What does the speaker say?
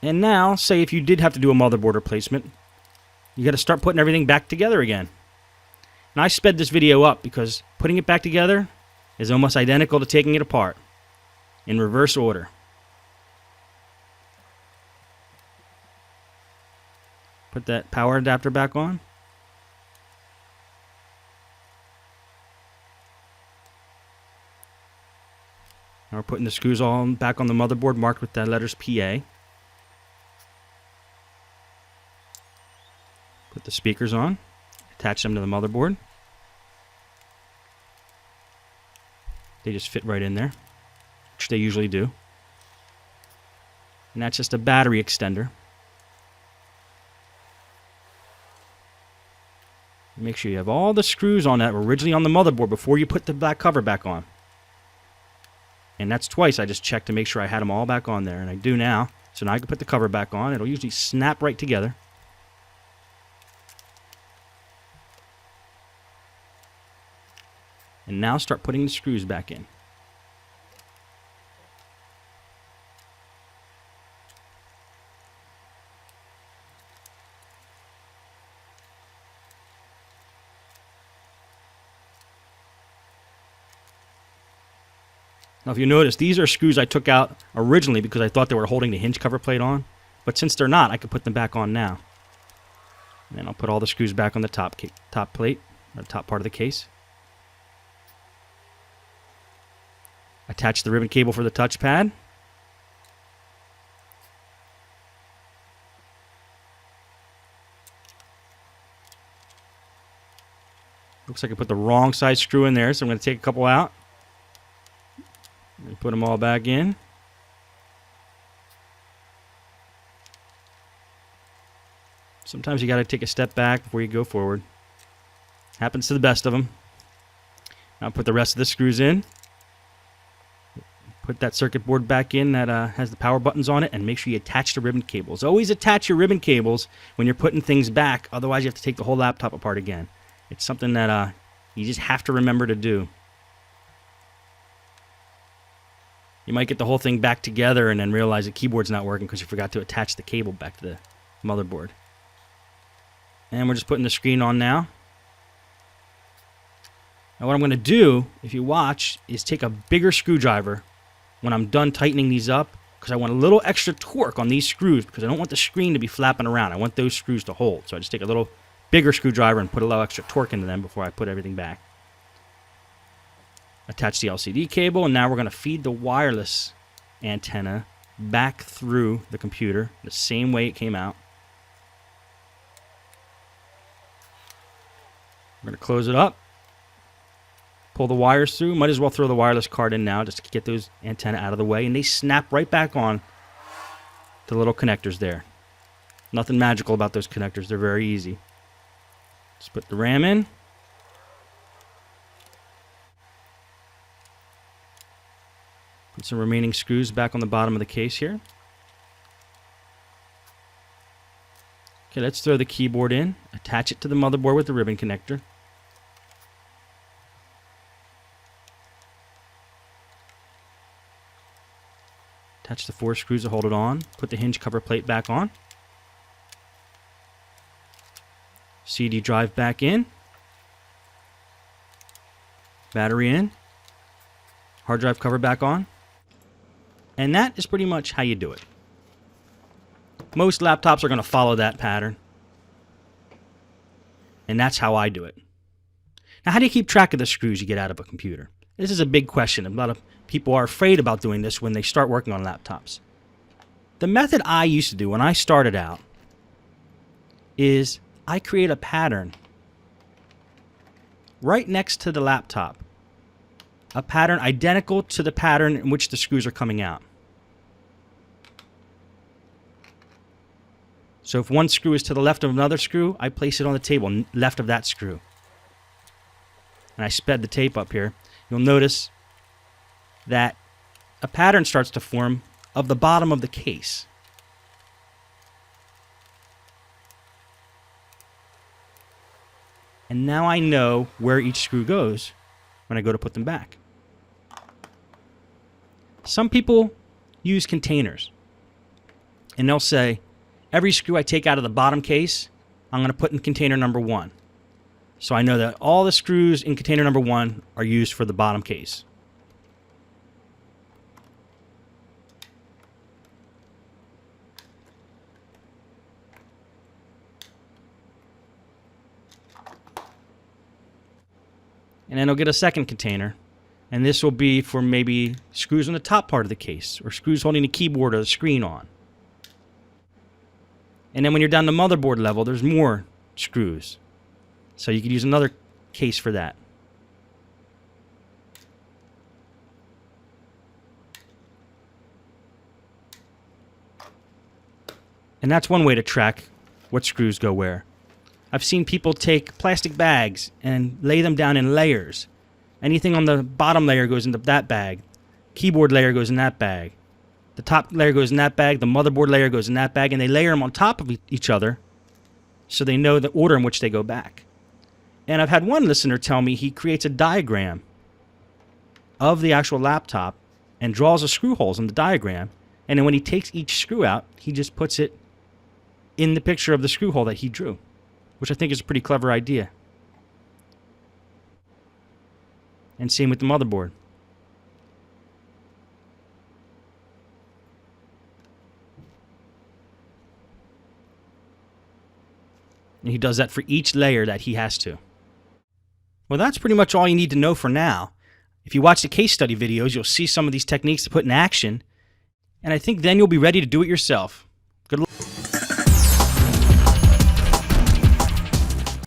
And now, say if you did have to do a motherboard replacement, you got to start putting everything back together again. And I sped this video up because putting it back together is almost identical to taking it apart in reverse order. Put that power adapter back on. Now we're putting the screws all back on the motherboard marked with the letters PA. Put the speakers on. Attach them to the motherboard. They just fit right in there, which they usually do. And that's just a battery extender. Make sure you have all the screws on that were originally on the motherboard before you put the black cover back on. And that's twice. I just checked to make sure I had them all back on there, and I do now. So now I can put the cover back on. It'll usually snap right together. And now start putting the screws back in. Now if you notice, these are screws I took out originally because I thought they were holding the hinge cover plate on. But since they're not, I can put them back on now. And then I'll put all the screws back on the top plate, or the top part of the case. Attach the ribbon cable for the touchpad. Looks like I put the wrong size screw in there, so I'm going to take a couple out. And put them all back in. Sometimes you got to take a step back before you go forward. Happens to the best of them. Now put the rest of the screws in. Put that circuit board back in that has the power buttons on it, and make sure you attach the ribbon cables. Always attach your ribbon cables when you're putting things back, otherwise you have to take the whole laptop apart again. It's something that you just have to remember to do. You might get the whole thing back together and then realize the keyboard's not working because you forgot to attach the cable back to the motherboard. And we're just putting the screen on now. Now what I'm going to do, if you watch, is take a bigger screwdriver when I'm done tightening these up, because I want a little extra torque on these screws because I don't want the screen to be flapping around. I want those screws to hold. So I just take a little bigger screwdriver and put a little extra torque into them before I put everything back. Attach the LCD cable, and now we're going to feed the wireless antenna back through the computer the same way it came out. We're going to close it up. Pull the wires through. Might as well throw the wireless card in now just to get those antenna out of the way. And they snap right back on to the little connectors there. Nothing magical about those connectors. They're very easy. Just put the RAM in. Put some remaining screws back on the bottom of the case here. Okay, let's throw the keyboard in. Attach it to the motherboard with the ribbon connector. Attach the 4 screws to hold it on. Put the hinge cover plate back on. CD drive back in. Battery in. Hard drive cover back on. And that is pretty much how you do it. Most laptops are going to follow that pattern. And that's how I do it. Now, how do you keep track of the screws you get out of a computer? This is a big question. A lot of people are afraid about doing this when they start working on laptops. The method I used to do when I started out is I create a pattern right next to the laptop. A pattern identical to the pattern in which the screws are coming out. So if one screw is to the left of another screw, I place it on the table left of that screw. And I sped the tape up here. You'll notice that a pattern starts to form of the bottom of the case. And now I know where each screw goes when I go to put them back. Some people use containers. and they'll say, every screw I take out of the bottom case, I'm going to put in container number 1. So I know that all the screws in container number 1 are used for the bottom case. And then I'll get a second container, and this will be for maybe screws on the top part of the case, or screws holding the keyboard or the screen on. And then when you're down the motherboard level, there's more screws. So you could use another case for that. And that's one way to track what screws go where. I've seen people take plastic bags and lay them down in layers. Anything on the bottom layer goes into that bag. Keyboard layer goes in that bag. The top layer goes in that bag. The motherboard layer goes in that bag. And they layer them on top of each other so they know the order in which they go back. And I've had one listener tell me he creates a diagram of the actual laptop and draws the screw holes in the diagram. And then when he takes each screw out, he just puts it in the picture of the screw hole that he drew, which I think is a pretty clever idea. And same with the motherboard. And he does that for each layer that he has to. Well, that's pretty much all you need to know for now. If you watch the case study videos, you'll see some of these techniques to put in action, and I think then you'll be ready to do it yourself.